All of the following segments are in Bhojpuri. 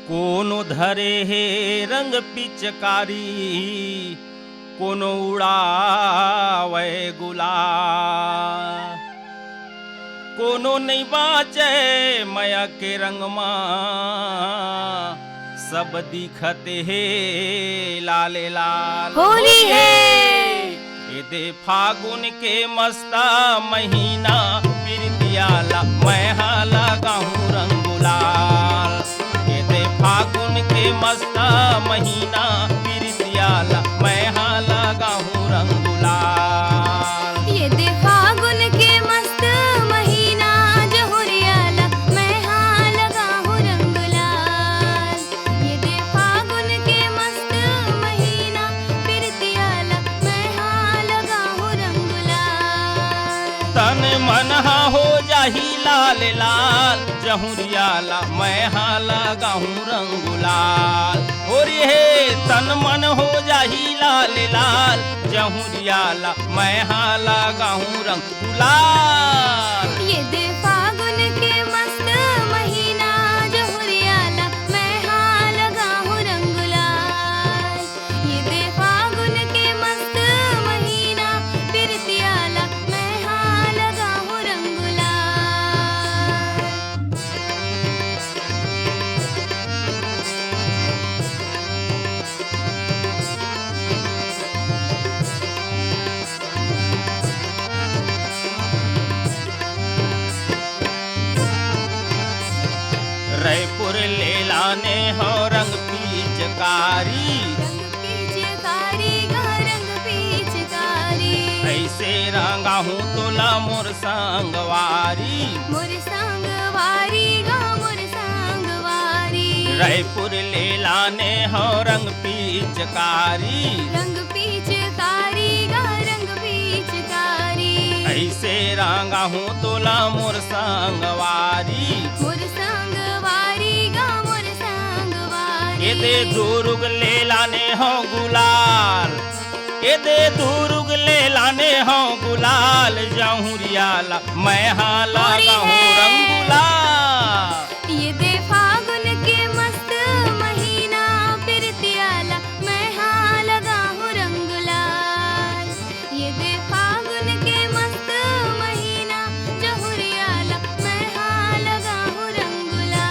कोनो धरे हे रंग पिचकारी, कोनो उड़ावे गुलाल। कोनो नहीं बाचे माया के रंग माँ, सब दिखते हे लाले लाल। होली है ये दे फागुन के मस्ता महीना, पिरतियाला मैं हाला गाहूँ रंग गुलाल। ये दे फागुन के मस्ता महीना, पिरतियाला मैं हाला गाहूँ रंग गुलाल। ये दे फागुन के मस्त महीना, जहुरियाला मैं हाँ लगा हूँ रंग लाल। ये दे फागुन के मस्त महीना, पिरतियाला मैं हाँ लगा हूँ रंग लाल। तन मन हो जाही लाल लाल, जहुरियाला मैं हाला गाहूँ रंग गुलाल। और ये तन मन हो जाही लाल लाल, जहुरियाला मैं हाला गाहूँ रंग गुलाल। ये दे फागुन के मस्त महीना, जहुरियाला मैं हाँ लगा हूँ रंग लाल। ये दे फागुन के मस्त महीना, पिरतियाला मैं हाँ लगा हूँ रंग लाल। रायपुर ले लाने हो रंग पिचकारी, रंग पिचकारी गा रंग पिचकारी। ऐसे रंगा हूँ तोला मोर संगवारी। मोर संगवारी गा मोर संगवारी। रायपुर ले लाने हो रंग पिचकारी, रंग पिचकारी गा रंग पिचकारी। ऐसे रंगा हूँ तोला मोर संगवारी। मोर संगवारी गा मोर संगवारी। ये दे दुर्ग ले लाने हो गुलाल, ये दे दुर्ग ले लाने हो गुलाल, जहुरियाला मैं हाला गाहूँ रंग गुलाल। ये दे फागुन के मस्त महीना, पिरतियाला मैं हाँ लगा हूँ रंग लाल। ये दे फागुन के मस्त महीना, जहुरियाला मैं हाँ लगा हूँ रंग लाल।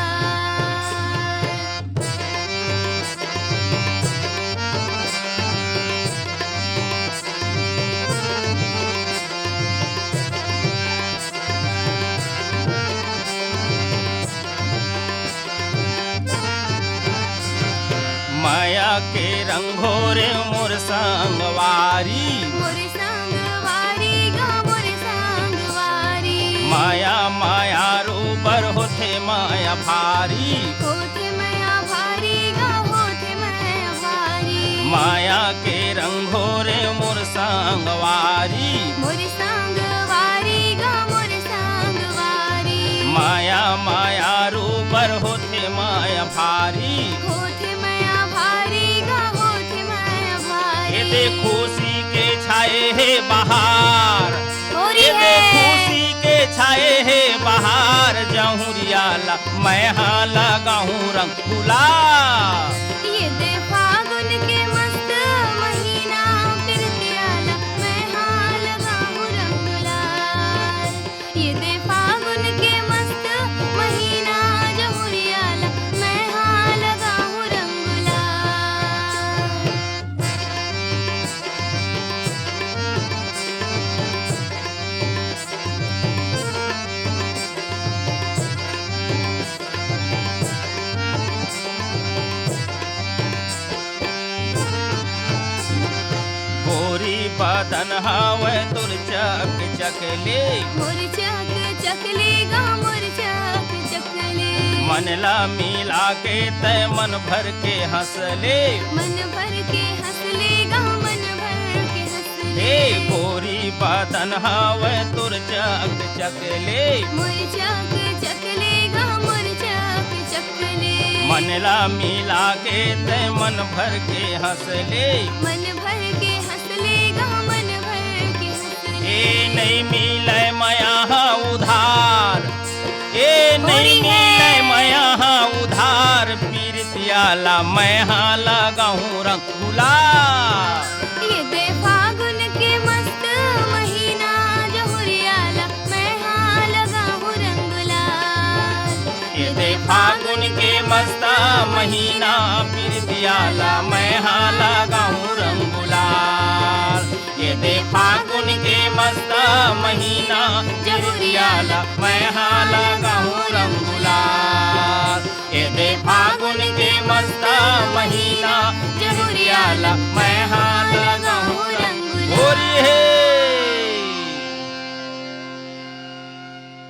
माया के रंगोरे मोर संगवारी। मोर संगवारी गा मोर संगवारी। माया माया रूबर होथे माया भारी। होथे माया भारी गा होथे माया भारी। माया के रंगोरे मोर संगवारी। मोर संगवारी गा मोर संगवारी। माया माया रूबर होथे माया भारी। होथे माया भारी गा होथे माया भारी। ये दे खुशी के छाए है बहार, होरी ये दे है खुशी के छाए है बहार, जहुरियाला मैं हाला गाहूँ रंग गुलाल। ये दे फागुन के मस्त महीना, पिरतियाला मैं हाँ लगा हूँ रंग लाल। ये दे फागुन के मस्त महीना, जहुरियाला मैं हाँ लगा हूँ रंग लाल। गोरी बदन हवे तुर चक चकले, मोर चक चकले गा मोर चक चकले। मनला मिला के तय मन भर के हंसले। मन भर के हंसले गा मन भर के हंसले। हे गोरी बदन हवे तुर चक चकले, मोर चक चकले गा मोर चक चकले। मनला मिला के तय मन भर के हंसले। मन भर के हंसले गा मन भर के हंसले। ए नहीं मिले माया उधार, ए नहीं होरी है मिले माया उधार, पीर जहुरियाला मैं हाँ लगाऊं रंग गुलाल। ये दे फागुन के मस्त महीना जहुरियाला मैं हाँ लगाऊं रंग लाल। ये दे फागुन के मस्त महीना प्रीतियाला मैं हाँ लगाऊं रंग गुलाल। ये दे फागुन के मस्त महीना जहुरियाला मैं हाँ लगाऊं